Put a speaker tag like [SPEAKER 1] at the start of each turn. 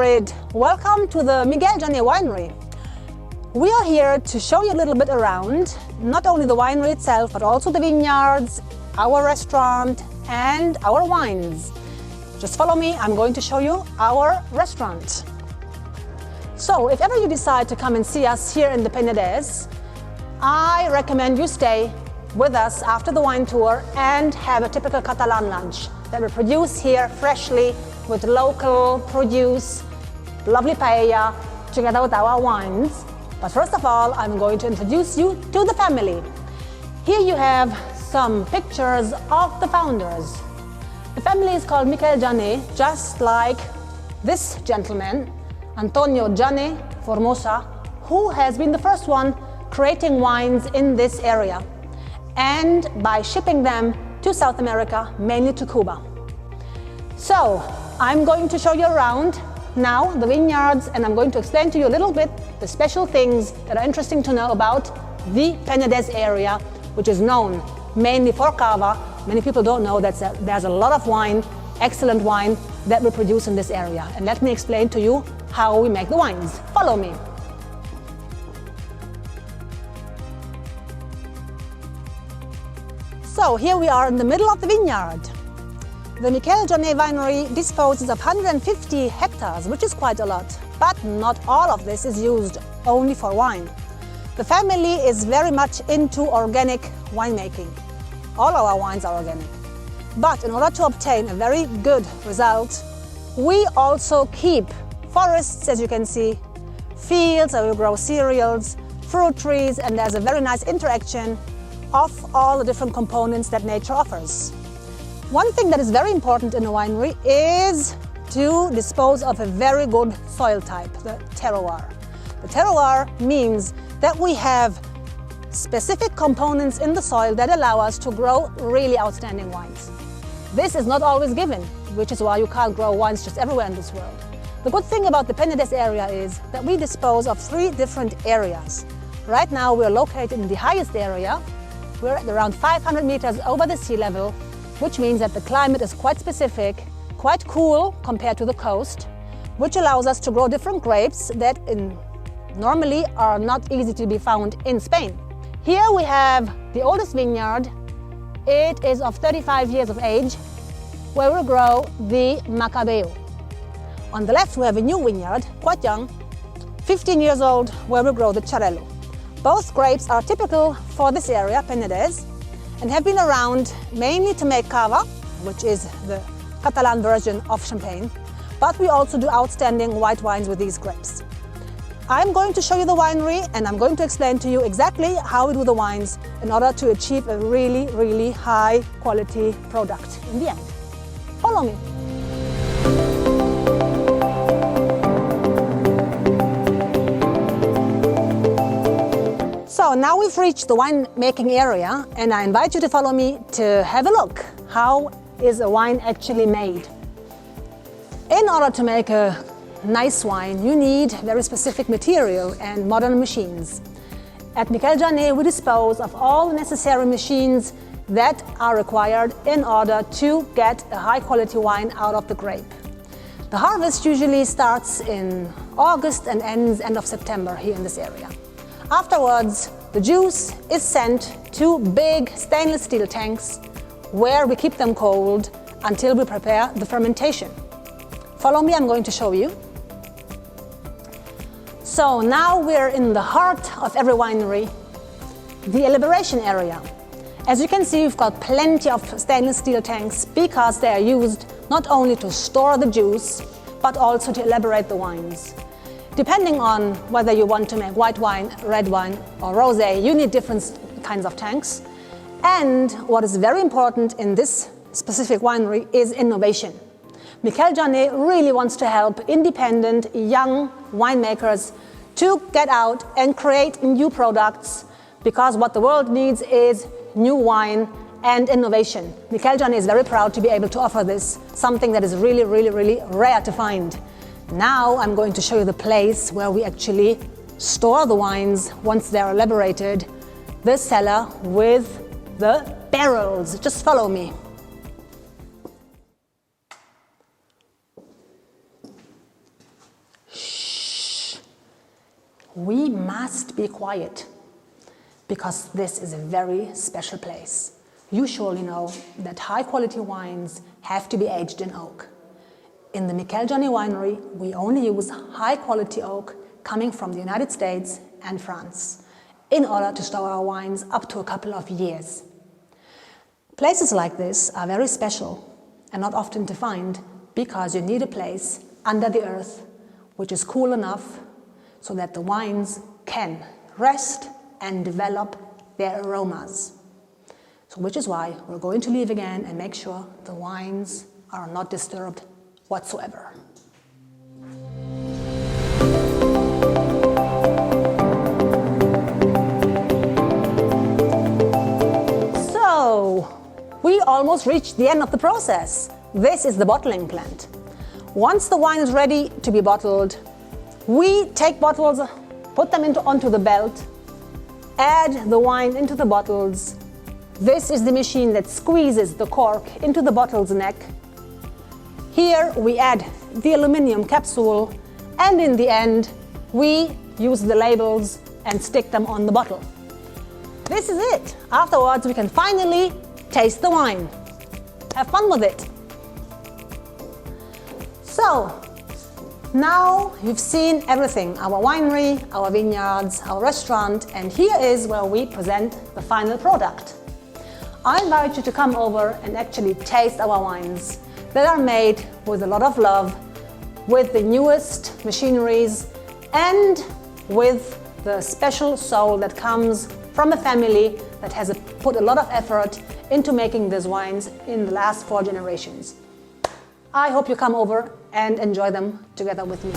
[SPEAKER 1] Madrid. Welcome to the Miquel Jané winery. We are here to show you a little bit around, not only the winery itself, but also the vineyards, our restaurant, and our wines. Just follow me, I'm going to show you our restaurant. So, if ever you decide to come and see us here in the Penedès, I recommend you stay with us after the wine tour and have a typical Catalan lunch that we produce here freshly with local produce, lovely paella, together with our wines. But first of all, I'm going to introduce you to the family. Here you have some pictures of the founders. The family is called Miquel Jané, just like this gentleman, Antonio Jané Formosa, who has been the first one creating wines in this area and by shipping them to South America, mainly to Cuba. So, I'm going to show you around now the vineyards, and I'm going to explain to you a little bit the special things that are interesting to know about the Penedès area, which is known mainly for cava. Many people don't know that there's a lot of wine, excellent wine, that we produce in this area. And let me explain to you how we make the wines. Follow me. So here we are in the middle of the vineyard. The Miquel Jané winery disposes of 150 hectares, which is quite a lot, but not all of this is used only for wine. The family is very much into organic winemaking. All our wines are organic. But in order to obtain a very good result, we also keep forests, as you can see, fields where we grow cereals, fruit trees, and there's a very nice interaction of all the different components that nature offers. One thing that is very important in a winery is to dispose of a very good soil type, the terroir. The terroir means that we have specific components in the soil that allow us to grow really outstanding wines. This is not always given, which is why you can't grow wines just everywhere in this world. The good thing about the Penedès area is that we dispose of 3 different areas. Right now we're located in the highest area. We're at around 500 meters over the sea level, which means that the climate is quite specific, quite cool compared to the coast, which allows us to grow different grapes that normally are not easy to be found in Spain. Here we have the oldest vineyard. It is of 35 years of age, where we grow the Macabeo. On the left we have a new vineyard, quite young, 15 years old, where we grow the Xarel·lo. Both grapes are typical for this area, Penedès, and have been around mainly to make cava, which is the Catalan version of champagne, but we also do outstanding white wines with these grapes. I'm going to show you the winery, and I'm going to explain to you exactly how we do the wines in order to achieve a really, really high quality product in the end. Follow me. So now we've reached the winemaking area, and I invite you to follow me to have a look. How is a wine actually made? In order to make a nice wine, you need very specific material and modern machines. At Miquel Jané, we dispose of all necessary machines that are required in order to get a high quality wine out of the grape. The harvest usually starts in August and ends end of September here in this area. Afterwards, the juice is sent to big stainless steel tanks where we keep them cold until we prepare the fermentation. Follow me, I'm going to show you. So now we're in the heart of every winery, the elaboration area. As you can see, we've got plenty of stainless steel tanks because they are used not only to store the juice, but also to elaborate the wines. Depending on whether you want to make white wine, red wine, or rosé, you need different kinds of tanks. And what is very important in this specific winery is innovation. Miquel Jané really wants to help independent young winemakers to get out and create new products, because what the world needs is new wine and innovation. Miquel Jané is very proud to be able to offer this, something that is really, really, really rare to find. Now I'm going to show you the place where we actually store the wines once they're elaborated, the cellar with the barrels. Just follow me. we must be quiet because this is a very special place. You surely know that high-quality wines have to be aged in oak. In the Miquel Jané winery, we only use high-quality oak coming from the United States and France in order to store our wines up to a couple of years. Places like this are very special and not often to find because you need a place under the earth which is cool enough so that the wines can rest and develop their aromas. So which is why we're going to leave again and make sure the wines are not disturbed whatsoever. So, we almost reached the end of the process. This is the bottling plant. Once the wine is ready to be bottled, we take bottles, put them onto the belt, add the wine into the bottles. This is the machine that squeezes the cork into the bottle's neck. Here we add the aluminum capsule, and in the end we use the labels and stick them on the bottle. This is it. Afterwards we can finally taste the wine. Have fun with it. So, now you've seen everything, our winery, our vineyards, our restaurant, and here is where we present the final product. I invite you to come over and actually taste our wines that are made with a lot of love, with the newest machineries, and with the special soul that comes from a family that has put a lot of effort into making these wines in the last 4 generations. I hope you come over and enjoy them together with me.